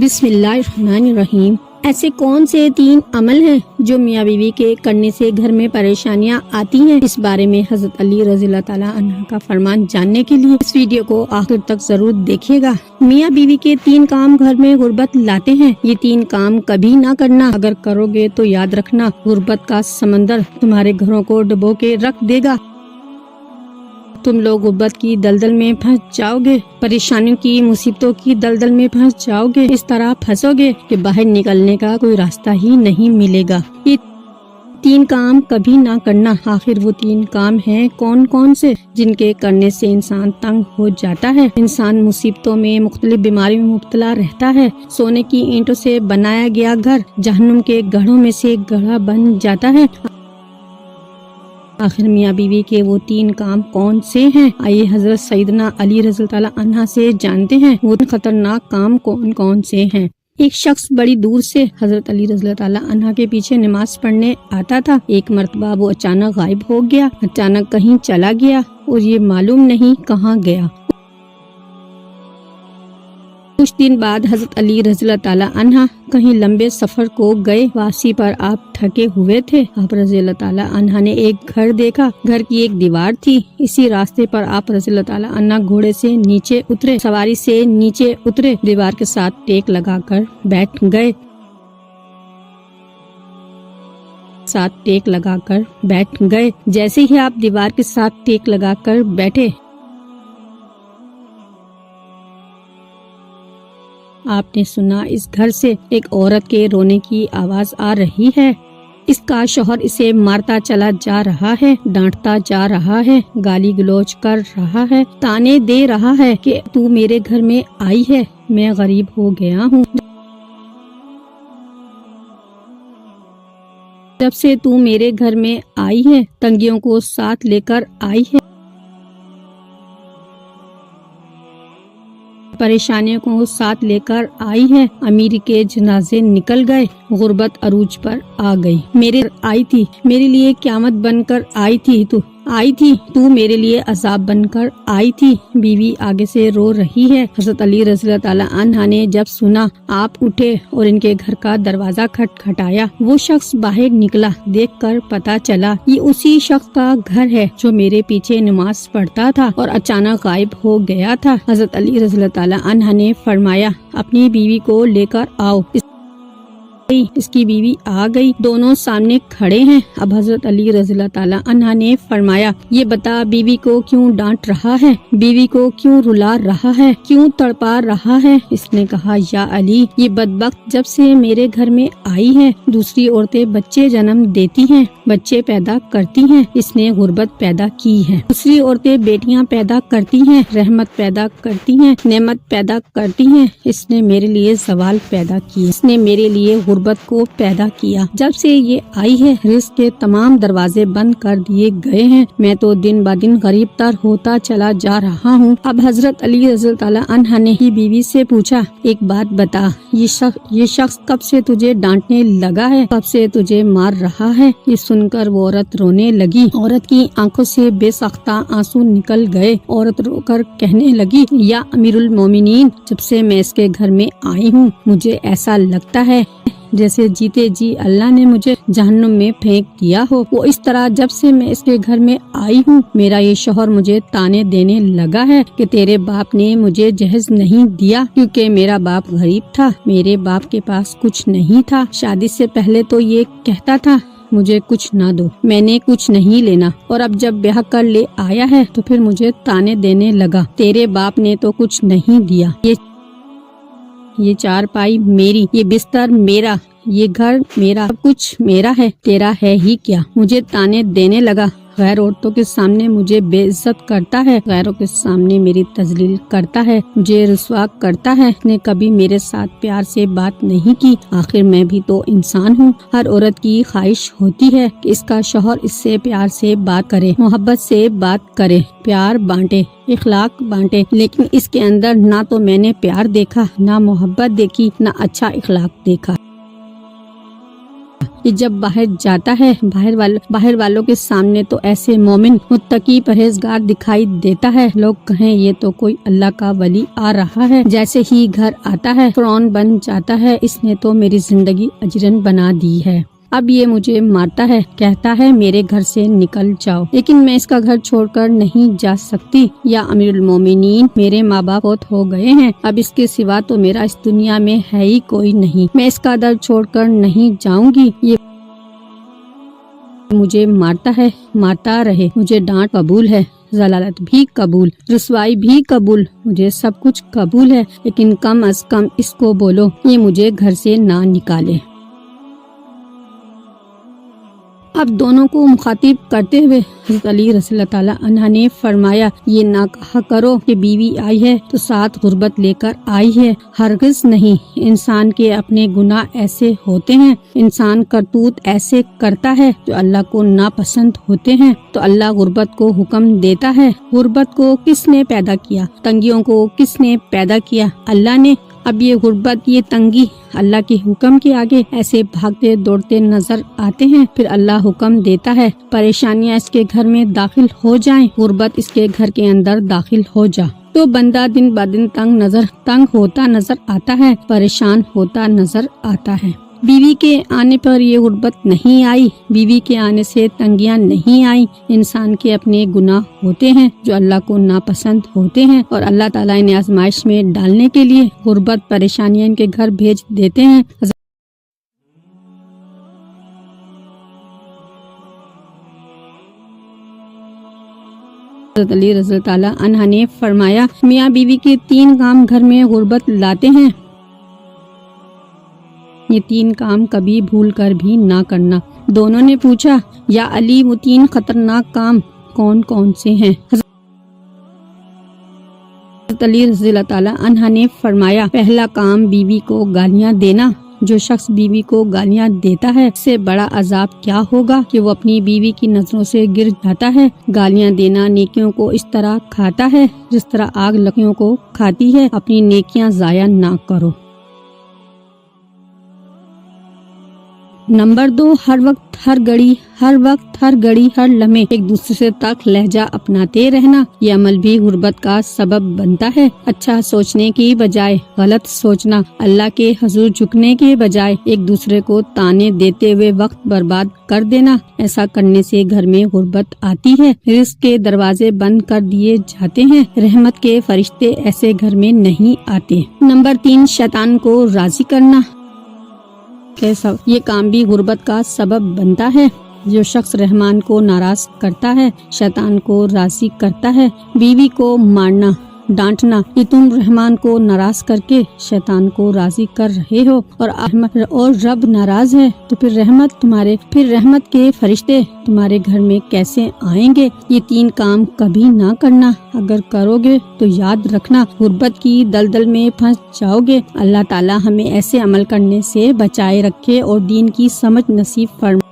بسم اللہ الرحمن الرحیم۔ ایسے کون سے 3 عمل ہیں جو میاں بیوی کے کرنے سے گھر میں پریشانیاں آتی ہیں؟ اس بارے میں حضرت علی رضی اللہ تعالیٰ عنہ کا فرمان جاننے کے لیے اس ویڈیو کو آخر تک ضرور دیکھیے گا۔ میاں بیوی کے 3 کام گھر میں غربت لاتے ہیں۔ یہ 3 کام کبھی نہ کرنا، اگر کرو گے تو یاد رکھنا غربت کا سمندر تمہارے گھروں کو ڈبو کے رکھ دے گا۔ تم لوگ غربت کی دلدل میں پھنس جاؤ گے، پریشانیوں کی مصیبتوں کی دلدل میں پھنس جاؤ گے، اس طرح پھنسو گے کہ باہر نکلنے کا کوئی راستہ ہی نہیں ملے گا۔ یہ 3 کام کبھی نہ کرنا۔ آخر وہ 3 کام ہیں کون کون سے جن کے کرنے سے انسان تنگ ہو جاتا ہے، انسان مصیبتوں میں، مختلف بیماریوں میں مبتلا رہتا ہے، سونے کی اینٹوں سے بنایا گیا گھر جہنم کے گڑھوں میں سے گڑھا بن جاتا ہے۔ آخر میاں بیوی کے وہ 3 کام کون سے ہیں؟ آئیے حضرت سیدنا علی رضی اللہ تعالیٰ عنہ سے جانتے ہیں وہ خطرناک کام کون کون سے ہیں۔ ایک شخص بڑی دور سے حضرت علی رضی اللہ تعالیٰ عنہ کے پیچھے نماز پڑھنے آتا تھا۔ ایک مرتبہ وہ اچانک غائب ہو گیا، اچانک کہیں چلا گیا اور یہ معلوم نہیں کہاں گیا۔ کچھ دن بعد حضرت علی رضی اللہ تعالیٰ عنہ کہیں لمبے سفر کو گئے، واپسی پر آپ تھکے ہوئے تھے۔ آپ رضی اللہ تعالیٰ عنہ نے ایک گھر دیکھا، گھر کی ایک دیوار تھی، اسی راستے پر آپ رضی اللہ تعالیٰ عنہ گھوڑے سے نیچے اترے، سواری سے نیچے اترے، دیوار کے ساتھ ٹیک لگا کر بیٹھ گئے۔ جیسے ہی آپ دیوار کے ساتھ ٹیک لگا کر بیٹھے، آپ نے سنا اس گھر سے ایک عورت کے رونے کی آواز آ رہی ہے۔ اس کا شوہر اسے مارتا چلا جا رہا ہے، ڈانٹتا جا رہا ہے، گالی گلوچ کر رہا ہے، تانے دے رہا ہے کہ تو میرے گھر میں آئی ہے، میں غریب ہو گیا ہوں، جب سے تو میرے گھر میں آئی ہے تنگیوں کو ساتھ لے کر آئی ہے، پریشانیوں کو ساتھ لے کر آئی ہے، امیر کے جنازے نکل گئے، غربت عروج پر آ گئی، میرے لیے قیامت بن کر آئی تھی تو میرے لیے عذاب بن کر آئی تھی۔ بیوی آگے سے رو رہی ہے۔ حضرت علی رضی اللہ تعالیٰ عنہ نے جب سنا، آپ اٹھے اور ان کے گھر کا دروازہ کھٹکھٹایا۔ وہ شخص باہر نکلا، دیکھ کر پتا چلا یہ اسی شخص کا گھر ہے جو میرے پیچھے نماز پڑھتا تھا اور اچانک غائب ہو گیا تھا۔ حضرت علی رضی اللہ تعالیٰ عنہ نے فرمایا، اپنی بیوی کو لے کر آؤ۔ اس کی بیوی آ گئی، دونوں سامنے کھڑے ہیں۔ اب حضرت علی رضی اللہ تعالیٰ عنہ نے فرمایا، یہ بتا بیوی کو کیوں ڈانٹ رہا ہے، بیوی کو کیوں رلا رہا ہے، کیوں تڑپا رہا ہے؟ اس نے کہا، یا علی، یہ بدبخت جب سے میرے گھر میں آئی ہے دوسری عورتیں بچے جنم دیتی ہیں، بچے پیدا کرتی ہیں، اس نے غربت پیدا کی ہے۔ دوسری عورتیں بیٹیاں پیدا کرتی ہیں، رحمت پیدا کرتی ہیں، نعمت پیدا کرتی ہیں، اس نے میرے لیے زوال پیدا کی، اس نے میرے لیے غربت کو پیدا کیا۔ جب سے یہ آئی ہے رزق کے تمام دروازے بند کر دیے گئے ہیں، میں تو دن بہ دن غریب تر ہوتا چلا جا رہا ہوں۔ اب حضرت علی رضی اللہ تعالیٰ عنہ نے ہی بیوی سے پوچھا، ایک بات بتا، یہ شخص کب سے تجھے ڈانٹنے لگا ہے، کب سے تجھے مار رہا ہے؟ یہ سن کر وہ عورت رونے لگی، عورت کی آنکھوں سے بے ساختہ آنسو نکل گئے، عورت رو کر کہنے لگی، یا امیر المومنین، جب سے میں اس کے گھر میں آئی ہوں مجھے ایسا لگتا ہے جیسے جیتے جی اللہ نے مجھے جہنم میں پھینک دیا ہو۔ وہ اس طرح جب سے میں اس کے گھر میں آئی ہوں میرا یہ شوہر مجھے تانے دینے لگا ہے کہ تیرے باپ نے مجھے جہیز نہیں دیا، کیونکہ میرا باپ غریب تھا، میرے باپ کے پاس کچھ نہیں تھا، شادی سے پہلے تو یہ کہتا تھا مجھے کچھ نہ دو، میں نے کچھ نہیں لینا، اور اب جب بیاہ کر لے آیا ہے تو پھر مجھے تانے دینے لگا، تیرے باپ نے تو کچھ نہیں دیا، یہ چارپائی میری، یہ بستر میرا، یہ گھر میرا، سب کچھ میرا ہے، تیرا ہے ہی کیا؟ مجھے تانے دینے لگا، غیر عورتوں کے سامنے مجھے بے عزت کرتا ہے، غیروں کے سامنے میری تذلیل کرتا ہے، مجھے رسوا کرتا ہے، اس نے کبھی میرے ساتھ پیار سے بات نہیں کی۔ آخر میں بھی تو انسان ہوں، ہر عورت کی خواہش ہوتی ہے کہ اس کا شوہر اس سے پیار سے بات کرے، محبت سے بات کرے، پیار بانٹے، اخلاق بانٹے، لیکن اس کے اندر نہ تو میں نے پیار دیکھا، نہ محبت دیکھی، نہ اچھا اخلاق دیکھا۔ کہ جب باہر جاتا ہے باہر والوں کے سامنے تو ایسے مومن متقی پرہیزگار دکھائی دیتا ہے، لوگ کہیں یہ تو کوئی اللہ کا ولی آ رہا ہے، جیسے ہی گھر آتا ہے فرعون بن جاتا ہے، اس نے تو میری زندگی اجرن بنا دی ہے، اب یہ مجھے مارتا ہے، کہتا ہے میرے گھر سے نکل جاؤ، لیکن میں اس کا گھر چھوڑ کر نہیں جا سکتی، یا امیر المومنین میرے ماں باپ فوت ہو گئے ہیں، اب اس کے سوا تو میرا اس دنیا میں ہے ہی کوئی نہیں، میں اس کا در چھوڑ کر نہیں جاؤں گی، یہ مجھے مارتا ہے، مارتا رہے، مجھے ڈانٹ قبول ہے، ضلالت بھی قبول، رسوائی بھی قبول، مجھے سب کچھ قبول ہے، لیکن کم از کم اس کو بولو یہ مجھے گھر سے نہ نکالے۔ اب دونوں کو مخاطب کرتے ہوئے حضرت علی رضی اللہ تعالیٰ عنہ نے فرمایا، یہ نہ کہا کرو کہ بیوی آئی ہے تو ساتھ غربت لے کر آئی ہے، ہرگز نہیں، انسان کے اپنے گناہ ایسے ہوتے ہیں، انسان کرتوت ایسے کرتا ہے جو اللہ کو ناپسند ہوتے ہیں، تو اللہ غربت کو حکم دیتا ہے۔ غربت کو کس نے پیدا کیا؟ تنگیوں کو کس نے پیدا کیا؟ اللہ نے۔ اب یہ غربت، یہ تنگی اللہ کے حکم کے آگے ایسے بھاگتے دوڑتے نظر آتے ہیں، پھر اللہ حکم دیتا ہے پریشانیاں اس کے گھر میں داخل ہو جائیں، غربت اس کے گھر کے اندر داخل ہو جا، تو بندہ دن بدن تنگ ہوتا نظر آتا ہے، پریشان ہوتا نظر آتا ہے۔ بیوی کے آنے پر یہ غربت نہیں آئی، بیوی کے آنے سے تنگیاں نہیں آئی، انسان کے اپنے گناہ ہوتے ہیں جو اللہ کو ناپسند ہوتے ہیں، اور اللہ تعالیٰ انہیں آزمائش میں ڈالنے کے لیے غربت پریشانیاں ان کے گھر بھیج دیتے ہیں۔ حضرت علی رضی اللہ تعالیٰ عنہ نے فرمایا، میاں بیوی کے 3 کام گھر میں غربت لاتے ہیں، یہ 3 کام کبھی بھول کر بھی نہ کرنا۔ دونوں نے پوچھا، یا علی وہ 3 خطرناک کام کون کون سے ہیں؟ حضرت علی رضی اللہ تعالیٰ عنہ نے فرمایا، پہلا کام بیوی کو گالیاں دینا، جو شخص بیوی کو گالیاں دیتا ہے اس سے بڑا عذاب کیا ہوگا کہ وہ اپنی بیوی کی نظروں سے گر جاتا ہے۔ گالیاں دینا نیکیوں کو اس طرح کھاتا ہے جس طرح آگ لکڑیوں کو کھاتی ہے، اپنی نیکیاں ضائع نہ کرو۔ نمبر 2، ہر وقت ہر گھڑی ہر لمحے ایک دوسرے سے تلخ لہجہ اپناتے رہنا، یہ عمل بھی غربت کا سبب بنتا ہے۔ اچھا سوچنے کی بجائے غلط سوچنا، اللہ کے حضور جھکنے کے بجائے ایک دوسرے کو تانے دیتے ہوئے وقت برباد کر دینا، ایسا کرنے سے گھر میں غربت آتی ہے، رزق کے دروازے بند کر دیے جاتے ہیں، رحمت کے فرشتے ایسے گھر میں نہیں آتے۔ نمبر 3، شیطان کو راضی کرنا، یہ کام بھی غربت کا سبب بنتا ہے۔ جو شخص رحمان کو ناراض کرتا ہے شیطان کو راضی کرتا ہے۔ بیوی کو مارنا ڈانٹنا، یہ تم رحمان کو ناراض کر کے شیطان کو راضی کر رہے ہو، اور رب ناراض ہے تو پھر رحمت کے فرشتے تمہارے گھر میں کیسے آئیں گے؟ یہ 3 کام کبھی نہ کرنا، اگر کرو گے تو یاد رکھنا غربت کی دلدل میں پھنس جاؤ گے۔ اللہ تعالی ہمیں ایسے عمل کرنے سے بچائے رکھے اور دین کی سمجھ نصیب فرمائے۔